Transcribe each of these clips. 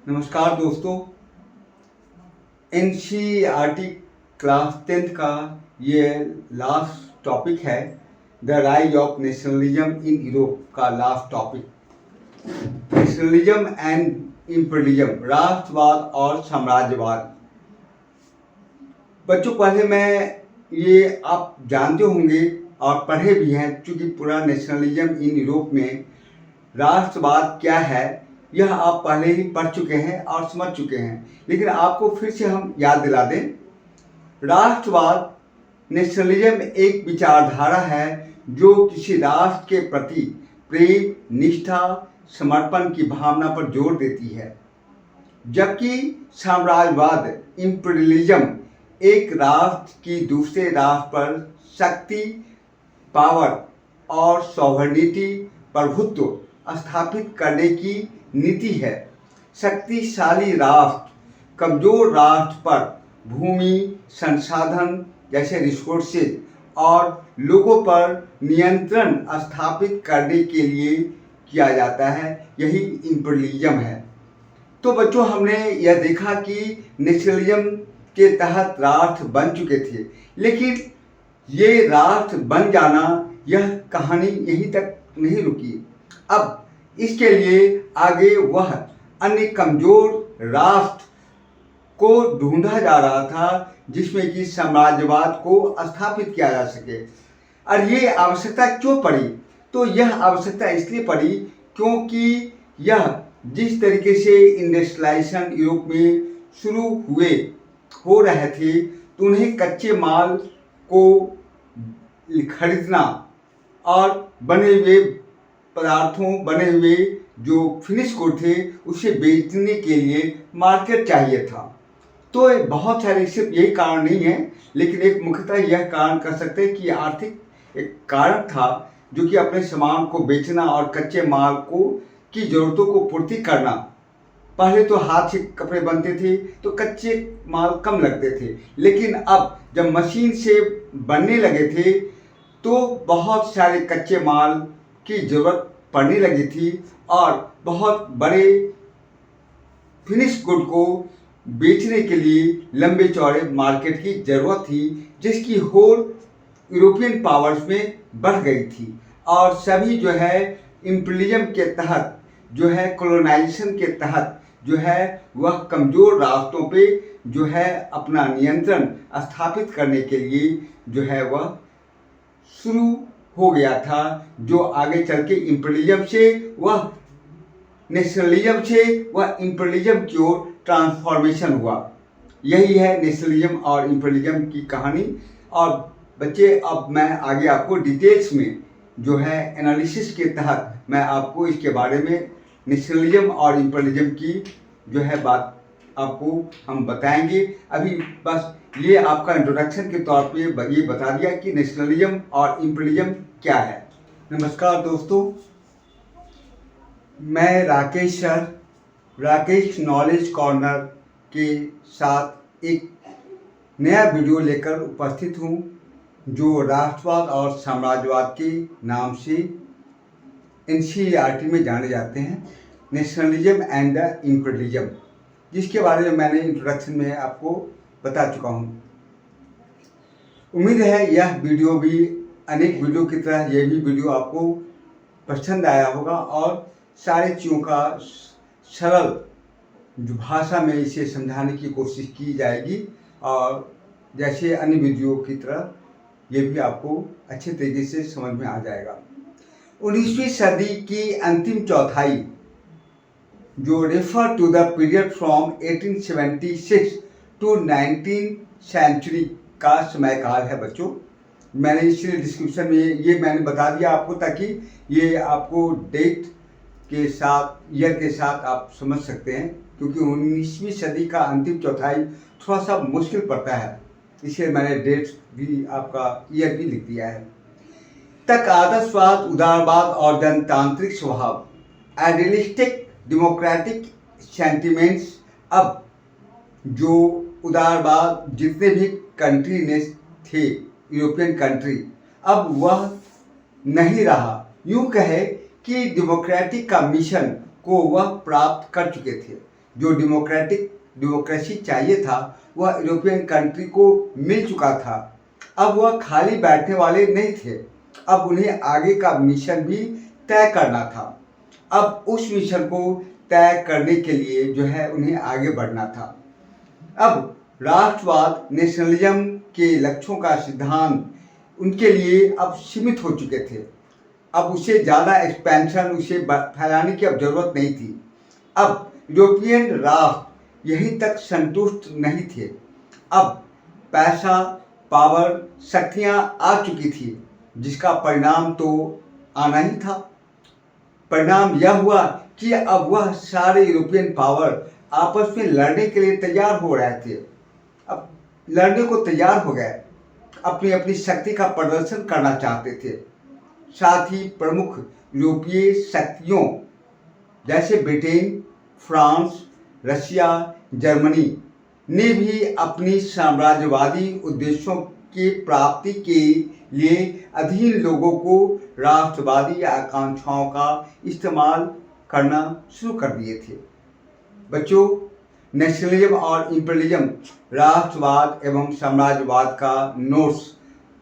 नमस्कार दोस्तों। NCERT class 10th का ये लास्ट टॉपिक है, the rise of nationalism in Europe का last topic. Nationalism and imperialism, राष्ट्रवाद और साम्राज्यवाद। बच्चों, पहले मैं ये आप जानते होंगे और पढ़े भी हैं, क्योंकि पूरा नेशनलिज्म इन यूरोप में राष्ट्रवाद क्या है यह आप पहले ही पढ़ चुके हैं और समझ चुके हैं, लेकिन आपको फिर से हम याद दिला दें। राष्ट्रवाद, नेशनलिज्म एक विचारधारा है जो किसी राष्ट्र के प्रति प्रेम, निष्ठा, समर्पण की भावना पर जोर देती है, जबकि साम्राज्यवाद, इम्पीरियलिज्म, एक राष्ट्र की दूसरे राष्ट्र पर शक्ति, पावर और सॉवरेनिटी, प्रभुत्व स्थापित करने की नीति है। शक्तिशाली राष्ट्र कमजोर राष्ट्र पर भूमि, संसाधन जैसे रिसोर्सेज और लोगों पर नियंत्रण स्थापित करने के लिए किया जाता है। यही इम्पीरियलिज्म है। तो बच्चों, हमने यह देखा कि नेशनलिज्म के तहत राष्ट्र बन चुके थे, लेकिन ये राष्ट्र बन जाना, यह कहानी यहीं तक नहीं रुकी। अब इसके लिए आगे वह अन्य कमजोर राष्ट्र को ढूंढा जा रहा था जिसमें कि साम्राज्यवाद को स्थापित किया जा सके। और ये आवश्यकता क्यों पड़ी? तो यह आवश्यकता इसलिए पड़ी क्योंकि यह जिस तरीके से इंडस्ट्रियलाइजेशन यूरोप में शुरू हो रहे थे, तो उन्हें कच्चे माल को खरीदना और बने हुए पदार्थों, बने हुए जो फिनिश गुड थे, उसे बेचने के लिए मार्केट चाहिए था। तो बहुत सारे, सिर्फ यही कारण नहीं है, लेकिन एक मुख्यतः यह कारण कर सकते हैं कि आर्थिक एक कारण था, जो कि अपने सामान को बेचना और कच्चे माल की ज़रूरतों को पूर्ति करना। पहले तो हाथ से कपड़े बनते थे तो कच्चे माल कम लगते थे, लेकिन अब जब मशीन से बनने लगे थे तो बहुत सारे कच्चे माल की ज़रूरत पड़ने लगी थी और बहुत बड़े फिनिश गुड को बेचने के लिए लंबे चौड़े मार्केट की ज़रूरत थी, जिसकी होड़ यूरोपियन पावर्स में बढ़ गई थी। और सभी जो है इम्पीरियलिज्म के तहत, जो है कॉलोनाइजेशन के तहत, जो है वह कमज़ोर राष्ट्रों पे जो है अपना नियंत्रण स्थापित करने के लिए जो है वह शुरू हो गया था, जो आगे चल के इम्पीरियलिज्म से वह नेशनलिज्म से वह इम्पीरियलिज्म की ओर ट्रांसफॉर्मेशन हुआ। यही है नेशनलिज्म और इम्पीरियलिज्म की कहानी। और बच्चे, अब मैं आगे आपको डिटेल्स में जो है एनालिसिस के तहत मैं आपको इसके बारे में नेशनलिज्म और इम्पीरियलिज्म की जो है बात आपको हम बताएंगे। अभी बस ये आपका इंट्रोडक्शन के तौर पे ये बता दिया कि नेशनलिज्म और इम्पीरियलिज्म क्या है। नमस्कार दोस्तों, मैं Rakesh sir, Rakesh knowledge corner के साथ एक नया वीडियो लेकर उपस्थित हूँ, जो राष्ट्रवाद और साम्राज्यवाद के नाम से एनसीईआरटी में जाने जाते हैं, नेशनलिज्म एंड द इम्पीरियलिज्म, जिसके बारे में मैंने इंट्रोडक्शन में आपको बता चुका हूँ। उम्मीद है यह वीडियो भी अनेक वीडियो की तरह यह भी वीडियो आपको पसंद आया होगा और सारे चीज़ों का सरल जो भाषा में इसे समझाने की कोशिश की जाएगी, और जैसे अन्य वीडियो की तरह ये भी आपको अच्छे तरीके से समझ में आ जाएगा। 19वीं सदी की अंतिम चौथाई, जो refer to the period from 1876 to 19th century का समय काल है बच्चों। मैंने इसलिए डिस्क्रिप्शन में ये मैंने बता दिया आपको, ताकि ये आपको डेट के साथ, ईयर के साथ आप समझ सकते हैं, क्योंकि 19वीं सदी का अंतिम चौथाई थोड़ा सा मुश्किल पड़ता है, इसलिए मैंने डेट भी, आपका ईयर भी लिख दिया है। तक आदर्शवाद, उदारवाद और जनतांत्रिक स्वभाव, आइडियलिस्टिक डेमोक्रेटिक सेंटिमेंट्स। अब जो उदारवाद, जितने भी कंट्री ने थे यूरोपियन कंट्री, अब वह नहीं रहा। यूँ कहे कि डेमोक्रेटिक का मिशन को वह प्राप्त कर चुके थे, जो डेमोक्रेसी चाहिए था वह यूरोपियन कंट्री को मिल चुका था। अब वह खाली बैठने वाले नहीं थे, अब उन्हें आगे का मिशन भी तय करना था। अब उस मिशन को तय करने के लिए जो है उन्हें आगे बढ़ना था। अब राष्ट्रवाद नेशनलिज्म के लक्ष्यों का सिद्धांत उनके लिए अब सीमित हो चुके थे। अब उसे ज़्यादा एक्सपेंशन, उसे फैलाने की अब ज़रूरत नहीं थी। अब यूरोपियन राष्ट्र यहीं तक संतुष्ट नहीं थे। अब पैसा, पावर, शक्तियाँ आ चुकी थी, जिसका परिणाम तो आना ही था। परिणाम यह हुआ कि अब वह सारे यूरोपियन पावर आपस में लड़ने के लिए तैयार हो रहे थे। अब लड़ने को तैयार हो गए, अपनी अपनी शक्ति का प्रदर्शन करना चाहते थे। साथ ही प्रमुख यूरोपीय शक्तियों जैसे ब्रिटेन, फ्रांस, रशिया, जर्मनी ने भी अपनी साम्राज्यवादी उद्देश्यों की प्राप्ति के लिए अधीन लोगों को राष्ट्रवादी आकांक्षाओं का इस्तेमाल करना शुरू कर दिए थे। बच्चों, नेशनलिज्म और इंपीरियलिज्म राष्ट्रवाद एवं साम्राज्यवाद का नोट्स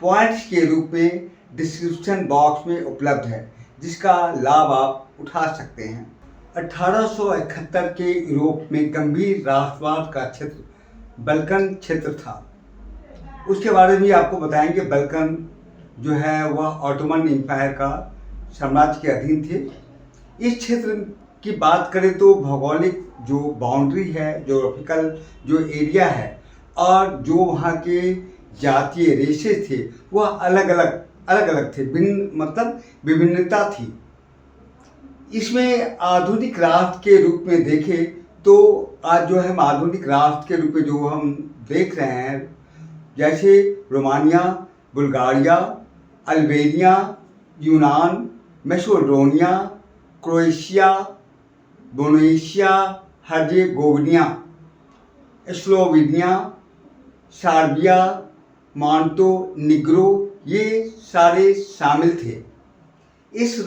पॉइंट्स के रूप में डिस्क्रिप्शन बॉक्स में उपलब्ध है, जिसका लाभ आप उठा सकते हैं। 1871 के यूरोप में गंभीर राष्ट्रवाद का क्षेत्र बल्कन क्षेत्र था। उसके बारे में आपको बताएंगे। बल्कन जो है वह ऑटोमन एम्पायर का साम्राज्य के अधीन थे। इस क्षेत्र की बात करें तो भौगोलिक जो बाउंड्री है, ज्योग्राफिकल जो एरिया है, और जो वहाँ के जातीय रेशे थे वह अलग अलग थे, विभिन्नता थी। इसमें आधुनिक राष्ट्र के रूप में देखें तो आज जो है आधुनिक राष्ट्र के रूप में जो हम देख रहे हैं, जैसे रोमानिया, बुल्गारिया, अल्बेनिया, यूनान, Macedonia, Croatia, Bosnia Herzegovina, Slovenia, Serbia, Montenegro, ये सारे शामिल थे। इस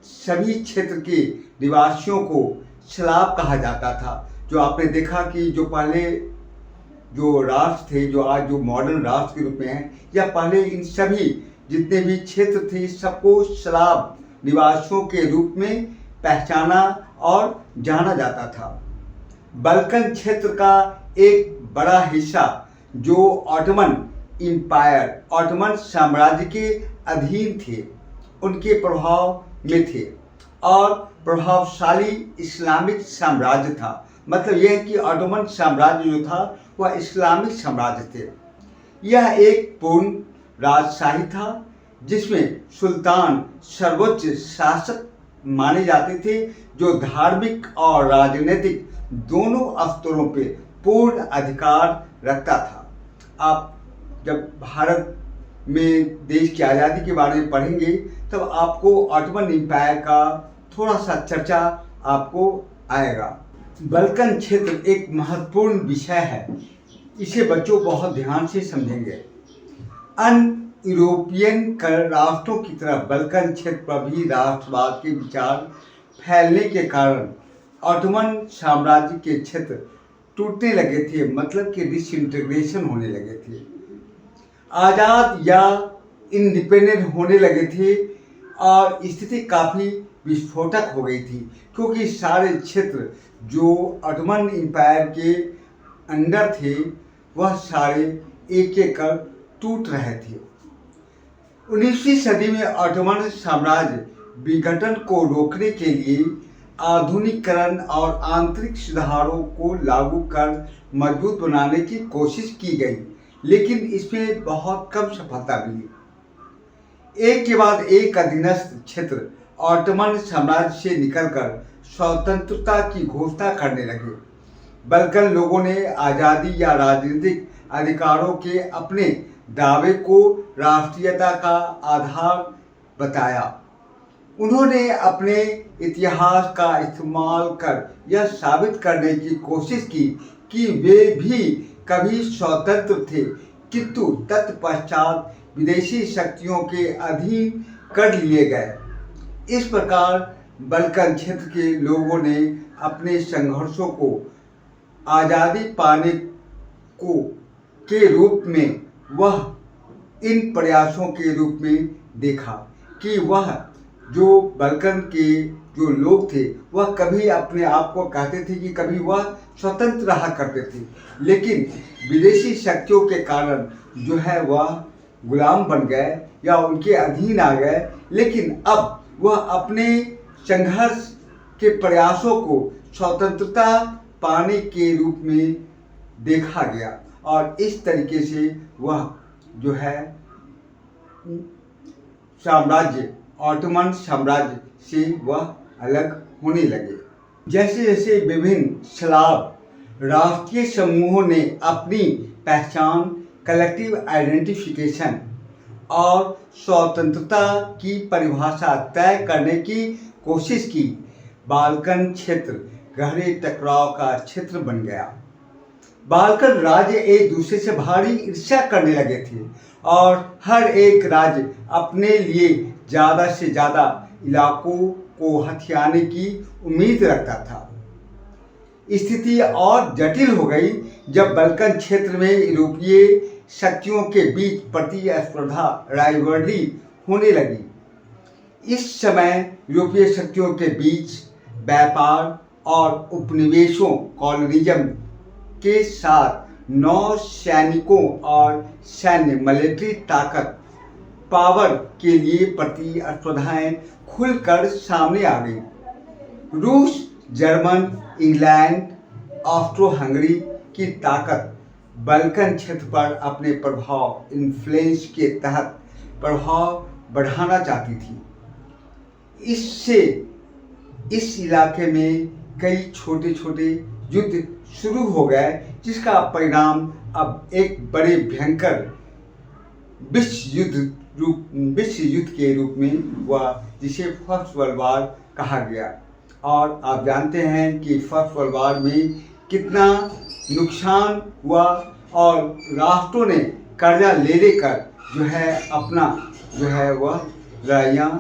सभी क्षेत्र के निवासियों को स्लाव कहा जाता था। जो आपने देखा कि जो पहले जो राष्ट्र थे, जो आज जो मॉडर्न राष्ट्र के रूप में हैं, या पहले इन सभी जितने भी क्षेत्र थे सबको स्लाव निवासियों के रूप में पहचाना और जाना जाता था। बल्कन क्षेत्र का एक बड़ा हिस्सा जो ऑटोमन एम्पायर, ऑटोमन साम्राज्य के अधीन थे, उनके प्रभाव में थे, और प्रभावशाली इस्लामिक साम्राज्य था। मतलब यह कि ऑटोमन साम्राज्य जो था वह इस्लामिक साम्राज्य थे। यह एक पूर्ण राजशाही था जिसमें सुल्तान सर्वोच्च शासक माने जाते थे, जो धार्मिक और राजनीतिक दोनों स्तरों पे पूर्ण अधिकार रखता था। आप जब भारत में देश की आज़ादी के बारे में पढ़ेंगे तब आपको ऑटोमन एम्पायर का थोड़ा सा चर्चा आपको आएगा। बल्कन क्षेत्र एक महत्वपूर्ण विषय है, इसे बच्चों बहुत ध्यान से समझेंगे। अन्य यूरोपियन राष्ट्रों की तरह बल्कन क्षेत्र पर भी राष्ट्रवाद के विचार फैलने के कारण ऑटोमन साम्राज्य के क्षेत्र टूटने लगे थे, मतलब कि डिसइंटीग्रेशन होने लगे थे, आज़ाद या इंडिपेंडेंट होने लगे थे, और स्थिति काफ़ी विस्फोटक हो गई थी, क्योंकि सारे क्षेत्र जो ऑटोमन एम्पायर के अंडर थे वह सारे एक एक कर टूट रहे थे। 19वीं सदी में ऑटोमन साम्राज्य विघटन को रोकने के लिए आधुनिकीकरण और आंतरिक सुधारों को लागू कर मजबूत बनाने की कोशिश की गई, लेकिन इसमें बहुत कम सफलता मिली। एक के बाद एक अधीनस्थ क्षेत्र ऑटोमन साम्राज्य से निकलकर स्वतंत्रता की घोषणा करने लगे। बल्कन लोगों ने आज़ादी या राजनीतिक अधिकारों के अपने दावे को राष्ट्रीयता का आधार बताया। उन्होंने अपने इतिहास का इस्तेमाल कर यह साबित करने की कोशिश की कि वे भी कभी स्वतंत्र थे, किंतु तत्पश्चात विदेशी शक्तियों के अधीन कर लिए गए। इस प्रकार बल्कन क्षेत्र के लोगों ने अपने संघर्षों को आज़ादी पाने को के रूप में, वह इन प्रयासों के रूप में देखा कि वह जो बल्कन के जो लोग थे वह कभी अपने आप को कहते थे कि कभी वह स्वतंत्र रहा करते थे, लेकिन विदेशी शक्तियों के कारण जो है वह गुलाम बन गए या उनके अधीन आ गए। लेकिन अब वह अपने संघर्ष के प्रयासों को स्वतंत्रता पाने के रूप में देखा गया और इस तरीके से वह जो है साम्राज्य, ऑटोमन साम्राज्य से वह अलग होने लगे। जैसे जैसे विभिन्न स्लाव राष्ट्रीय समूहों ने अपनी पहचान, कलेक्टिव आइडेंटिफिकेशन और स्वतंत्रता की परिभाषा तय करने की कोशिश की, बाल्कन क्षेत्र गहरे टकराव का क्षेत्र बन गया। बाल्कन राज्य एक दूसरे से भारी ईर्ष्या करने लगे थे और हर एक राज्य अपने लिए ज़्यादा से ज़्यादा इलाकों को हथियाने की उम्मीद रखता था। स्थिति और जटिल हो गई जब बल्कन क्षेत्र में यूरोपीय शक्तियों के बीच प्रतिस्पर्धा, राइवलरी होने लगी। इस समय यूरोपीय शक्तियों के बीच व्यापार और उपनिवेशों, कॉलोनिज्म के साथ नौसैनिकों और सैन्य मिलिट्री ताकत, पावर के लिए प्रतिस्पर्धाएं खुलकर सामने आ गई। रूस, जर्मन, इंग्लैंड, ऑस्ट्रो हंगरी की ताकत बल्कन क्षेत्र पर अपने प्रभाव, इन्फ्लुएंस के तहत प्रभाव बढ़ाना चाहती थी। इससे इस इलाके में कई छोटे छोटे युद्ध शुरू हो गए, जिसका परिणाम अब एक बड़े भयंकर विश्व युद्ध के रूप में हुआ, जिसे फर्स्ट वर्ल्ड वॉर कहा गया। और आप जानते हैं कि फर्स्ट वर्ल्ड वॉर में कितना नुकसान हुआ और राष्ट्रों ने कर्जा ले लेकर जो है अपना जो है वह लड़ाइयाँ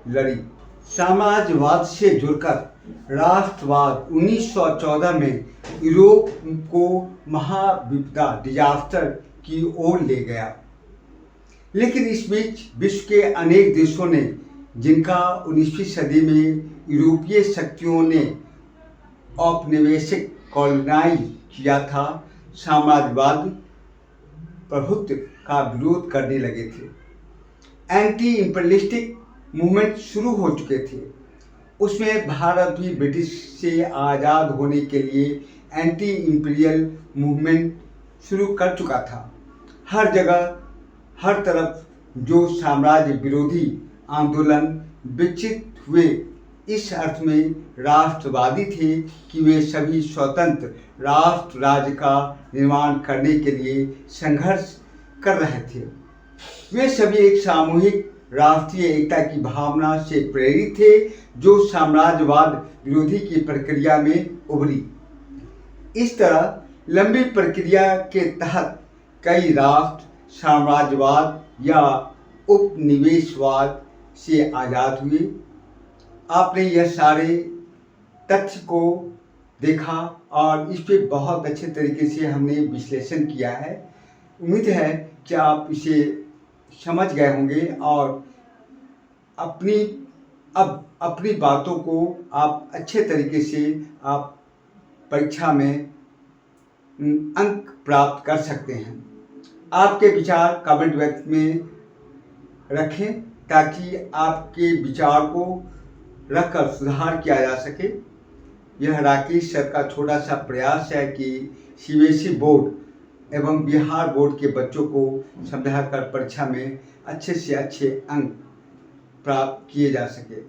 लड़ी। साम्राज्यवाद से जुड़कर राष्ट्रवाद 1914 में यूरोप को महाविपदा, डिजास्टर की ओर ले गया। लेकिन इस बीच विश्व के अनेक देशों ने, जिनका 19वीं सदी में यूरोपीय शक्तियों ने औपनिवेशिक कॉलोनाइज किया था, साम्राज्यवाद प्रभुत्व का विरोध करने लगे थे। एंटी इंपीरियलिस्टिक मूवमेंट शुरू हो चुके थे। उसमें भारत भी ब्रिटिश से आज़ाद होने के लिए एंटी इंपीरियल मूवमेंट शुरू कर चुका था। हर जगह, हर तरफ जो साम्राज्य विरोधी आंदोलन विकसित हुए, इस अर्थ में राष्ट्रवादी थे कि वे सभी स्वतंत्र राष्ट्र राज्य का निर्माण करने के लिए संघर्ष कर रहे थे। वे सभी एक सामूहिक राष्ट्रीय एकता की भावना से प्रेरित थे, जो साम्राज्यवाद विरोधी की प्रक्रिया में उभरी। इस तरह लंबी प्रक्रिया के तहत कई राष्ट्र साम्राज्यवाद या उपनिवेशवाद से आज़ाद हुए। आपने यह सारे तथ्य को देखा और इस पर बहुत अच्छे तरीके से हमने विश्लेषण किया है। उम्मीद है कि आप इसे समझ गए होंगे और अपनी बातों को आप अच्छे तरीके से आप परीक्षा में अंक प्राप्त कर सकते हैं। आपके विचार कमेंट बॉक्स में रखें ताकि आपके विचार को रखकर सुधार किया जा सके। यह राकेश सर का छोटा सा प्रयास है कि सीबीएसई बोर्ड एवं बिहार बोर्ड के बच्चों को समझाकर परीक्षा में अच्छे से अच्छे अंक प्राप्त किए जा सके।